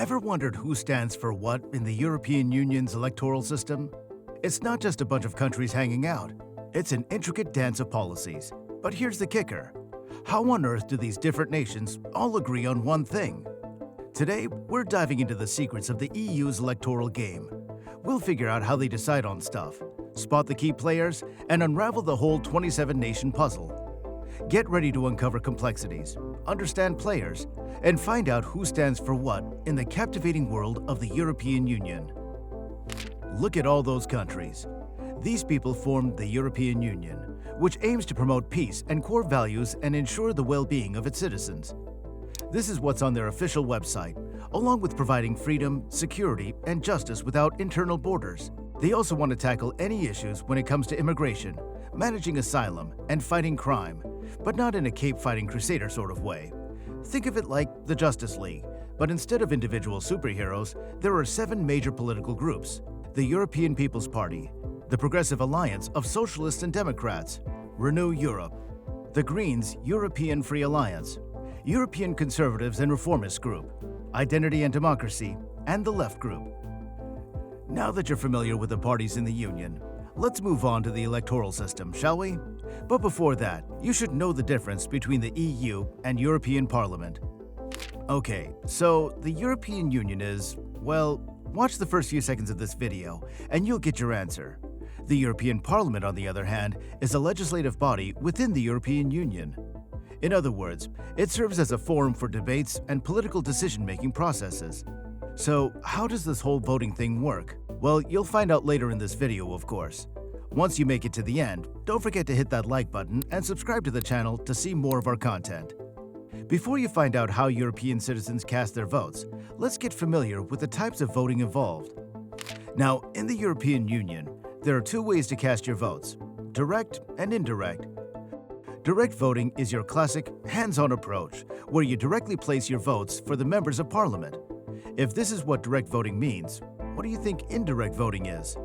Ever wondered who stands for what in the European Union's electoral system? It's not just a bunch of countries hanging out. It's an intricate dance of policies. But here's the kicker. How on earth do these different nations all agree on one thing? Today, we're diving into the secrets of the EU's electoral game. We'll figure out how they decide on stuff, spot the key players, and unravel the whole 27-nation puzzle. Get ready to uncover complexities, understand players, and find out who stands for what in the captivating world of the European Union. Look at all those countries. These people formed the European Union, which aims to promote peace and core values and ensure the well-being of its citizens. This is what's on their official website, along with providing freedom, security, and justice without internal borders. They also want to tackle any issues when it comes to immigration, managing asylum, and fighting crime, but not in a cape-fighting crusader sort of way. Think of it like the Justice League, but instead of individual superheroes, there are 7 major political groups: the European People's Party, the Progressive Alliance of Socialists and Democrats, Renew Europe, the Greens-European Free Alliance, European Conservatives and Reformists Group, Identity and Democracy, and the Left Group. Now that you're familiar with the parties in the Union, let's move on to the electoral system, shall we? But before that, you should know the difference between the EU and European Parliament. Okay, so the European Union is, well, watch the first few seconds of this video and you'll get your answer. The European Parliament, on the other hand, is a legislative body within the European Union. In other words, it serves as a forum for debates and political decision-making processes. So, how does this whole voting thing work? Well, you'll find out later in this video, of course. Once you make it to the end, don't forget to hit that like button and subscribe to the channel to see more of our content. Before you find out how European citizens cast their votes, let's get familiar with the types of voting involved. Now, in the European Union, there are 2 ways to cast your votes: direct and indirect. Direct voting is your classic, hands-on approach, where you directly place your votes for the members of Parliament. If this is what direct voting means, what do you think indirect voting is?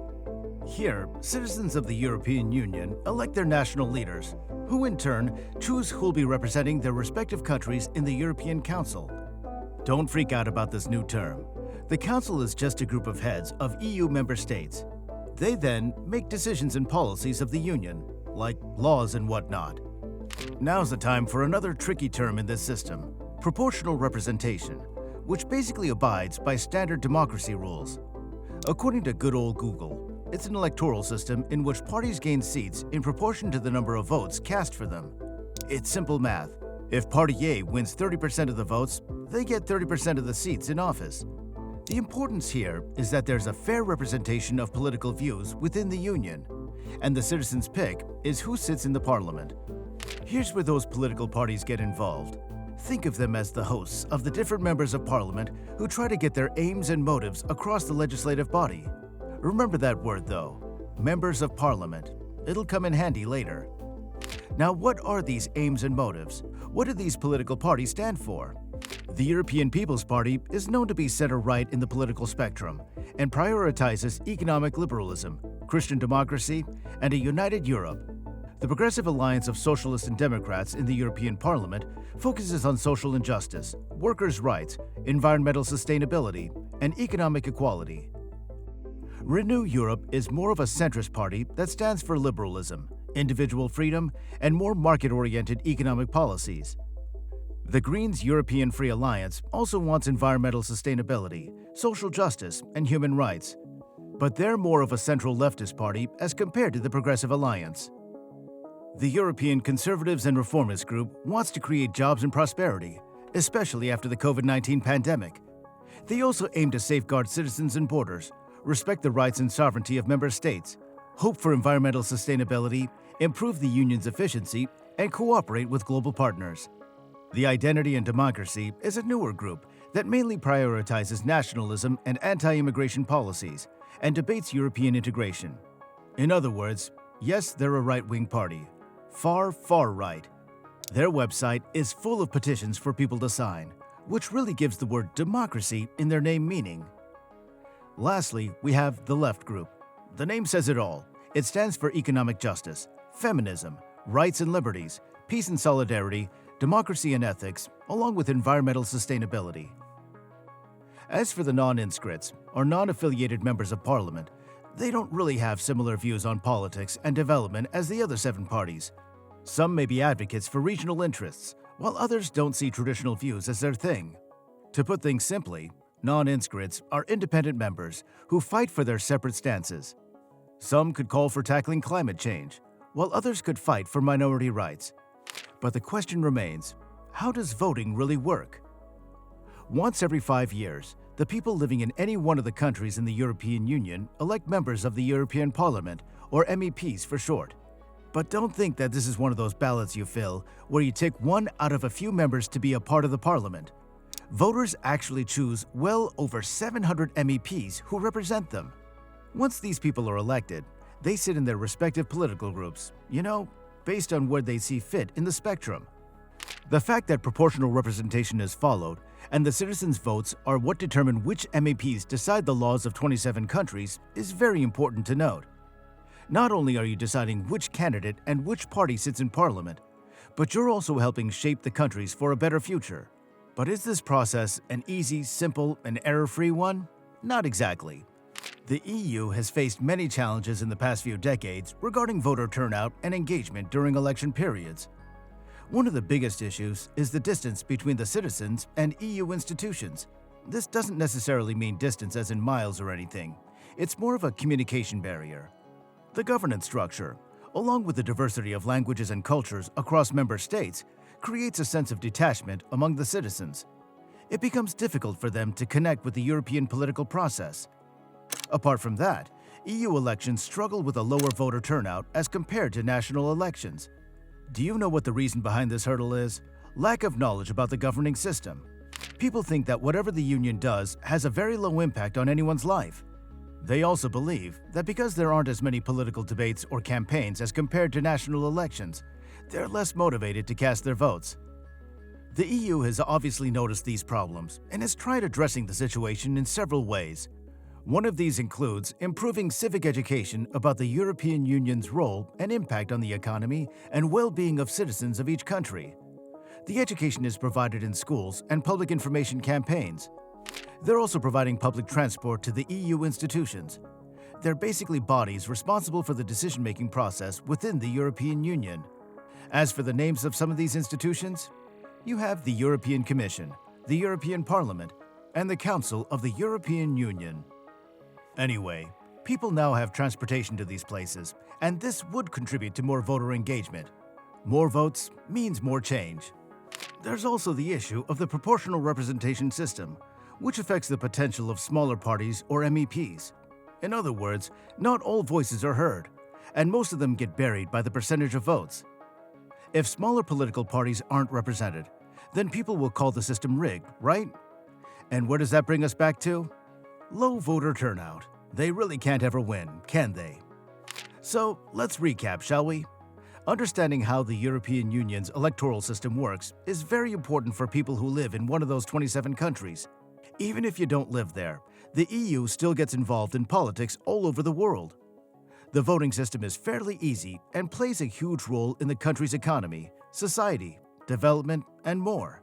Here, citizens of the European Union elect their national leaders, who in turn choose who'll be representing their respective countries in the European Council. Don't freak out about this new term. The Council is just a group of heads of EU member states. They then make decisions and policies of the Union, like laws and whatnot. Now's the time for another tricky term in this system: proportional representation, which basically abides by standard democracy rules. According to good old Google, it's an electoral system in which parties gain seats in proportion to the number of votes cast for them. It's simple math. If Party A wins 30% of the votes, they get 30% of the seats in office. The importance here is that there's a fair representation of political views within the Union, and the citizens' pick is who sits in the Parliament. Here's where those political parties get involved. Think of them as the hosts of the different members of Parliament who try to get their aims and motives across the legislative body. Remember that word, though: members of Parliament. It'll come in handy later. Now, what are these aims and motives? What do these political parties stand for? The European People's Party is known to be center-right in the political spectrum and prioritizes economic liberalism, Christian democracy, and a united Europe. The Progressive Alliance of Socialists and Democrats in the European Parliament focuses on social injustice, workers' rights, environmental sustainability, and economic equality. Renew Europe is more of a centrist party that stands for liberalism, individual freedom, and more market-oriented economic policies. The Greens-European Free Alliance also wants environmental sustainability, social justice, and human rights. But they're more of a central leftist party as compared to the Progressive Alliance. The European Conservatives and Reformists Group wants to create jobs and prosperity, especially after the COVID-19 pandemic. They also aim to safeguard citizens and borders, respect the rights and sovereignty of member states, hope for environmental sustainability, improve the Union's efficiency, and cooperate with global partners. The Identity and Democracy is a newer group that mainly prioritizes nationalism and anti-immigration policies and debates European integration. In other words, yes, they're a right-wing party. Far, far right. Their website is full of petitions for people to sign, which really gives the word democracy in their name meaning. Lastly, we have the Left Group. The name says it all. It stands for economic justice, feminism, rights and liberties, peace and solidarity, democracy and ethics, along with environmental sustainability. As for the non-inscrits, or non-affiliated members of parliament, they don't really have similar views on politics and development as the other 7 parties. Some may be advocates for regional interests, while others don't see traditional views as their thing. To put things simply, non-inscrits are independent members who fight for their separate stances. Some could call for tackling climate change, while others could fight for minority rights. But the question remains, how does voting really work? Once every 5 years, the people living in any one of the countries in the European Union elect members of the European Parliament, or MEPs for short. But don't think that this is one of those ballots you fill where you tick one out of a few members to be a part of the parliament. Voters actually choose well over 700 MEPs who represent them. Once these people are elected, they sit in their respective political groups, based on where they see fit in the spectrum. The fact that proportional representation is followed and the citizens' votes are what determine which MEPs decide the laws of 27 countries is very important to note. Not only are you deciding which candidate and which party sits in parliament, but you're also helping shape the countries for a better future. But is this process an easy, simple, and error-free one? Not exactly. The EU has faced many challenges in the past few decades regarding voter turnout and engagement during election periods. One of the biggest issues is the distance between the citizens and EU institutions. This doesn't necessarily mean distance as in miles or anything. It's more of a communication barrier. The governance structure, along with the diversity of languages and cultures across member states, creates a sense of detachment among the citizens. It becomes difficult for them to connect with the European political process. Apart from that, EU elections struggle with a lower voter turnout as compared to national elections. Do you know what the reason behind this hurdle is? Lack of knowledge about the governing system. People think that whatever the union does has a very low impact on anyone's life. They also believe that because there aren't as many political debates or campaigns as compared to national elections, they're less motivated to cast their votes. The EU has obviously noticed these problems and has tried addressing the situation in several ways. One of these includes improving civic education about the European Union's role and impact on the economy and well-being of citizens of each country. The education is provided in schools and public information campaigns. They're also providing public transport to the EU institutions. They're basically bodies responsible for the decision-making process within the European Union. As for the names of some of these institutions, you have the European Commission, the European Parliament, and the Council of the European Union. Anyway, people now have transportation to these places, and this would contribute to more voter engagement. More votes means more change. There's also the issue of the proportional representation system, which affects the potential of smaller parties or MEPs. In other words, not all voices are heard, and most of them get buried by the percentage of votes. If smaller political parties aren't represented, then people will call the system rigged, right? And where does that bring us back to? Low voter turnout. They really can't ever win, can they? So let's recap, shall we? Understanding how the European Union's electoral system works is very important for people who live in one of those 27 countries. Even if you don't live there, the EU still gets involved in politics all over the world. The voting system is fairly easy and plays a huge role in the country's economy, society, development, and more.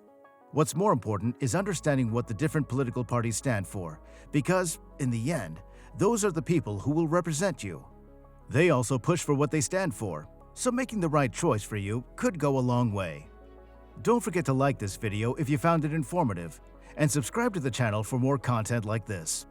What's more important is understanding what the different political parties stand for, because, in the end, those are the people who will represent you. They also push for what they stand for, so making the right choice for you could go a long way. Don't forget to like this video if you found it informative, and subscribe to the channel for more content like this.